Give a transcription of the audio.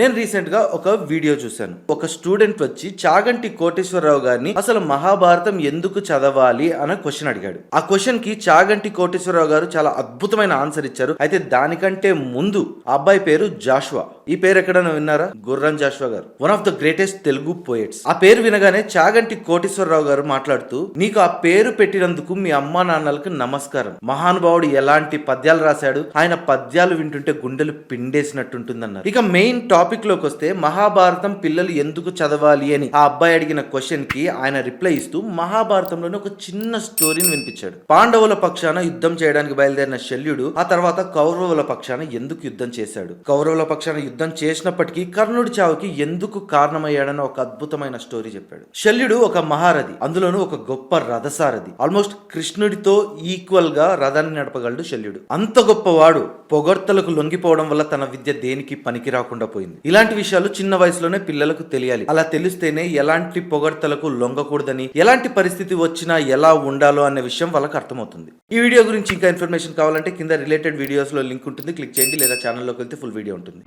నేను రీసెంట్ గా ఒక వీడియో చూశాను. ఒక స్టూడెంట్ వచ్చి చాగంటి కోటేశ్వరరావు గారిని అసలు మహాభారతం ఎందుకు చదవాలి అన్న క్వశ్చన్ అడిగాడు. ఆ క్వశ్చన్ కి చాగంటి కోటేశ్వరరావు గారు చాలా అద్భుతమైన ఆన్సర్ ఇచ్చారు. అయితే దానికంటే ముందు ఆ అబ్బాయి పేరు జాషువా. ఈ పేరు ఎక్కడైనా విన్నారా? గుర్రం జాషువా గారు, one of the greatest Telugu poets. ఆ పేరు వినగానే చాగంటి కోటేశ్వరరావు గారు మాట్లాడుతూ, నీకు ఆ పేరు పెట్టినందుకు మీ అమ్మా నాన్నలకు నమస్కారం. మహానుభావుడు ఎలాంటి పద్యాలు రాశాడు, ఆయన పద్యాలు వింటుంటే గుండెలు పిండేసినట్టుంటుందన్నారు. ఇక మెయిన్ టాపిక్ లోకి వస్తే, మహాభారతం పిల్లలు ఎందుకు చదవాలి అని ఆ అబ్బాయి అడిగిన క్వశ్చన్ కి ఆయన రిప్లై ఇస్తూ మహాభారతంలోని ఒక చిన్న స్టోరీని వినిపించాడు. పాండవుల పక్షాన యుద్ధం చేయడానికి బయలుదేరిన శల్యుడు ఆ తర్వాత కౌరవుల పక్షాన ఎందుకు యుద్ధం చేశాడు, కౌరవుల పక్షాన యుద్ధం చేసినప్పటికీ కర్ణుడి చావుకి ఎందుకు కారణమయ్యాడని ఒక అద్భుతమైన స్టోరీ చెప్పాడు. శల్యుడు ఒక మహారథి, అందులోనూ ఒక గొప్ప రథసారథి. ఆల్మోస్ట్ కృష్ణుడితో ఈక్వల్ గా రథాన్ని నడపగలడు శల్యుడు. అంత గొప్పవాడు పొగడ్తలకు లొంగిపోవడం వల్ల తన విద్య దేనికి పనికి రాకుండా పోయింది. ఇలాంటి విషయాలు చిన్న వయసులోనే పిల్లలకు తెలియాలి. అలా తెలిస్తేనే ఎలాంటి పొగడ్తలకు లొంగకూడదని, ఎలాంటి పరిస్థితి వచ్చినా ఎలా ఉండాలో అనే విషయం వాళ్ళకి అర్థమవుతుంది. ఈ వీడియో గురించి ఇంకా ఇన్ఫర్మేషన్ కావాలంటే కింద రిలేటెడ్ వీడియోస్ లో లింక్ ఉంటుంది, క్లిక్ చేయండి. లేదా ఛానల్లోకి వెళ్తే ఫుల్ వీడియో ఉంటుంది.